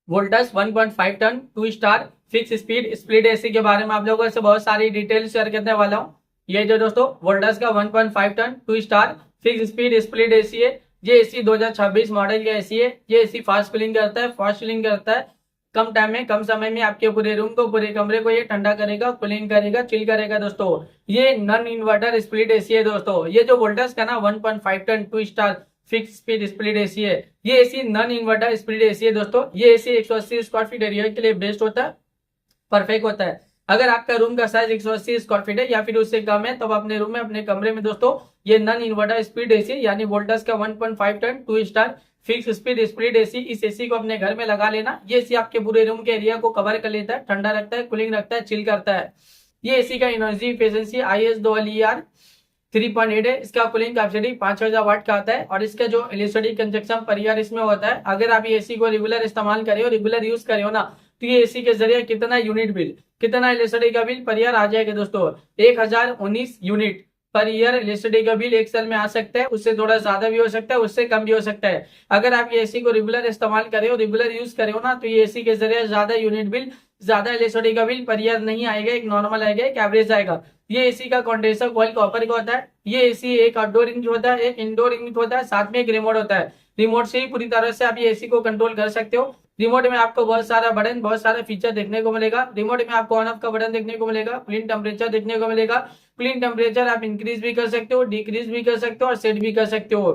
Voltas 1.5 ton 2 star fix speed split AC के बारे में आप लोगों से बहुत सारी डिटेल शेयर करने वाला हूँ। ये जो दोस्तों वोल्टास का 1.5 ton 2 star fix speed split AC है। ये एसी 2026 मॉडल का एसी है। ये एसी फास्ट कूलिंग करता है, फास्ट कूलिंग करता है। कम टाइम में, कम समय में आपके पूरे रूम को, पूरे कमरे को ये ठंडा करेगा, कूलिंग करेगा, चिल करेगा दोस्तों। ये नॉन इन्वर्टर स्प्लिट एसी है दोस्तों। ये जो वोल्टास का ना 1.5 ton 2 star fix speed split AC है, ये AC non inverter split AC है दोस्तों। ये एसी 180 स्क्वायर फीट एरिया के लिए बेस्ट होता है, परफेक्ट होता है। अगर आपका रूम का साइज 180 स्क्वायर फीट है या फिर उससे कम है, तब अपने रूम में, अपने कमरे में दोस्तों ये नॉन इन्वर्टर स्पीड एसी यानी वोल्टास का 1.5 ton 2 star fix speed split AC, इस एसी को अपने घर में लगा लेना। ये एसी आपके पूरे रूम के एरिया को कवर कर लेता है, ठंडा रखता है, कूलिंग रखता है, चिल करता है। ये एसी का एनर्जी एफिशिएंसी IS 2ER 3.8 है। इसका कूलिंग कैपेसिटी 5000 वाट का आता है और इसका जो इलेक्ट्रिसिटी कंजप्शन पर ईयर इसमें होता है, अगर आप ये एसी को रेगुलर इस्तेमाल करें और रेगुलर यूज करें हो ना, तो ये एसी के जरिए कितना यूनिट बिल, कितना इलेक्ट्रिसिटी का बिल पर ईयर आ जाएगा दोस्तों, 1019 यूनिट पर ईयर इलेक्ट्रिसिटी का बिल एक साल में आ सकता है। उससे थोड़ा ज्यादा भी हो सकता है, उससे कम भी हो सकता है। अगर आप ये एसी को रेगुलर इस्तेमाल करें और रेगुलर यूज करें हो ना, तो ये एसी के जरिए ज्यादा यूनिट बिल, ज्यादा इलेक्ट्रिसिटी का बिल पर ईयर नहीं आएगा, एक नॉर्मल आएगा, एक एवरेज आएगा। ये एसी का कंडेंसर कॉइल कॉपर का होता है। ये एसी एक आउटडोर यूनिट होता है, एक इंडोर यूनिट होता है, साथ में एक रिमोट होता है। रिमोट से ही पूरी तरह से आप ये एसी को कंट्रोल कर सकते हो। रिमोट में आपको बहुत सारा बटन, बहुत सारे फीचर देखने को मिलेगा। रिमोट में आपको ऑन ऑफ का बटन देखने को मिलेगा, क्लीन टेम्परेचर देखने को मिलेगा। क्लीन टेम्परेचर आप इंक्रीज भी कर सकते हो, डिक्रीज भी कर सकते हो और सेट भी कर सकते हो।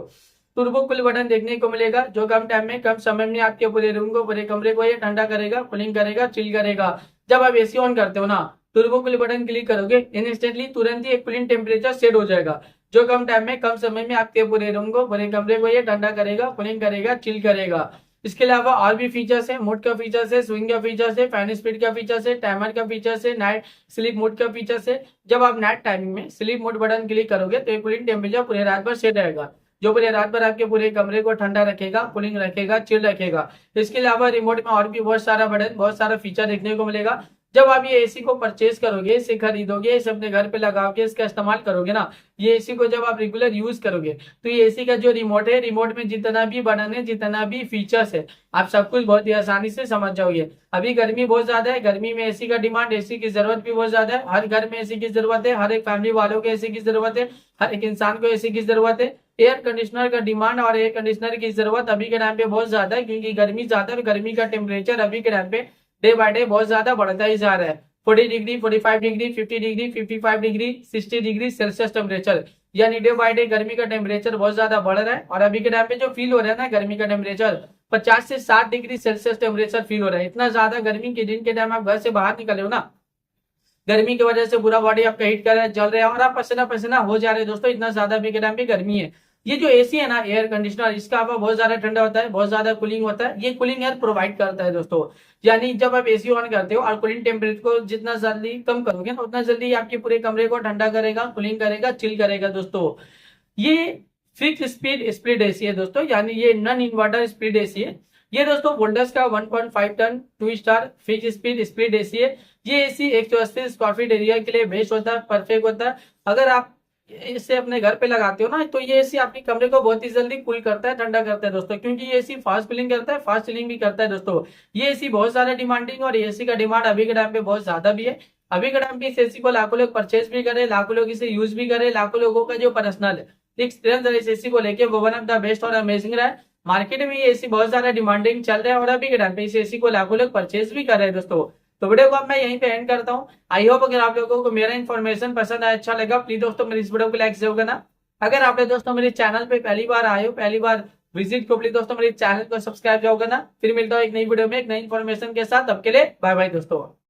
टर्बो कूल बटन देखने को मिलेगा, जो कम टाइम में, कम समय में आपके पूरे रूम को, पूरे कमरे को ये ठंडा करेगा, कूलिंग करेगा, चिल करेगा। जब आप एसी ऑन करते हो ना, टर्बो कूल बटन क्लिक करोगे, इंस्टेंटली तुरंत ही एक कूलिंग टेम्परेचर सेट हो जाएगा, जो कम टाइम में, कम समय में आपके पूरे रूम को, पूरे कमरे को ये ठंडा करेगा, कूलिंग करेगा, चिल करेगा। इसके अलावा और भी फीचर्स है, मोड का फीचर्स है, स्विंग का फीचर्स है, फैन स्पीड का फीचर्स है, टाइमर का फीचर्स है, नाइट स्लीप मोड का फीचर्स है। जब आप नाइट टाइमिंग में स्लीप मोड बटन क्लिक करोगे तो ये कूलिंग टेम्परेचर पूरे रात भर सेट रहेगा, जो पूरे रात भर आपके पूरे कमरे को ठंडा रखेगा, कूलिंग रखेगा, चिल रखेगा। इसके अलावा रिमोट में और भी बहुत सारा बटन, बहुत सारा फीचर देखने को मिलेगा। जब आप ये एसी को परचेज करोगे, इसे खरीदोगे, इसे अपने घर पे लगाओगे, इसका इस्तेमाल करोगे ना, ये एसी को जब आप रेगुलर यूज करोगे, तो ये एसी का जो रिमोट है, रिमोट में जितना भी बटन है, जितना भी फीचर्स है, आप सब कुछ बहुत ही आसानी से समझ जाओगे। अभी गर्मी बहुत ज्यादा है, गर्मी में एसी का डिमांड, एसी की जरूरत भी बहुत ज्यादा है। हर घर में एसी की जरूरत है, हर एक फैमिली वालों को एसी की जरूरत है, हर एक इंसान को एसी की जरूरत है। एयर कंडीशनर का डिमांड और एयर कंडीशनर की जरूरत अभी के टाइम पे बहुत ज्यादा है, क्योंकि गर्मी ज्यादा है और गर्मी का टेम्परेचर अभी के टाइम पे डे बाय डे बहुत ज्यादा बढ़ता ही जा रहा है। 40 degree, 45 degree, 50 degree, 55 degree, 60 degree Celsius temperature, यानी डे बाय डे गर्मी का टेम्परेचर बहुत ज्यादा बढ़ रहा है। और अभी के टाइम पे जो फील हो रहा है ना गर्मी का टेम्परेचर, 50 से 60 डिग्री सेल्सियस टेम्परेचर फील हो रहा है। इतना ज्यादा गर्मी के दिन के टाइम आप घर से बाहर निकले हो ना, गर्मी की वजह से पूरा बॉडी आपका हीट कर रहा है, जल रहा है और आप पसीना पसीना हो जा रहे हैं दोस्तों, इतना ज्यादा अभी के टाइम पे गर्मी है। ये जो एसी है ना, एयर कंडीशनर, इसका हवा बहुत ज्यादा ठंडा होता है, बहुत ज्यादा कूलिंग होता है। ये कूलिंग एयर प्रोवाइड करता है दोस्तों, यानी जब आप एसी ऑन करते हो और कूलिंग टेम्परेचर को जितना जल्दी कम करोगे ना, उतना जल्दी आपके पूरे कमरे को ठंडा करेगा, कूलिंग करेगा, चिल करेगा दोस्तों। ये फिक्स स्पीड स्प्लिट एसी है दोस्तों, यानी ये नॉन इन्वर्टर स्प्लिट एसी है। ये दोस्तों वोल्टास का 1.5 ton 2 star fix speed split AC है। ये एसी 180 स्क्वायर फीट एरिया के लिए बेस्ट होता है, परफेक्ट होता है। अगर आप इसे अपने घर पे लगाते हो ना, तो ये एसी आपके कमरे को बहुत ही जल्दी कूल करता है, ठंडा करता है दोस्तों, क्योंकि ये एसी फास्ट कूलिंग करता है, फास्ट चिलिंग भी करता है दोस्तों। ये एसी बहुत ज्यादा डिमांडिंग, और एसी का डिमांड अभी के टाइम पे बहुत ज्यादा भी है। अभी के टाइम पे इस एसी को लाखों लोग परचेज भी करे, लाखों लोग इसे यूज भी करे, लाखों लोगों का जो पर्सनल एक्सपीरियंस है इस एसी को लेके वो वन ऑफ द बेस्ट और अमेजिंग रहा है। मार्केट में ये एसी बहुत ज्यादा डिमांडिंग चल रहा है और अभी के टाइम पे इस एसी को लाखों लोग परचेज भी कर रहे हैं दोस्तों। तो वीडियो को अब मैं यहीं पे एंड करता हूँ। आई होप अगर आप लोगों को मेरा इन्फॉर्मेशन पसंद आया, अच्छा लगा, प्लीज दोस्तों मेरे इस वीडियो को लाइक जरूर करना। अगर आपने दोस्तों मेरे चैनल पे पहली बार आए हो, पहली बार विजिट को, प्लीज दोस्तों मेरे चैनल को सब्सक्राइब जरूर करना। फिर मिलता हूँ एक नई वीडियो में एक नई इन्फॉर्मेशन के साथ, तब के लिए बाय बाय दोस्तों।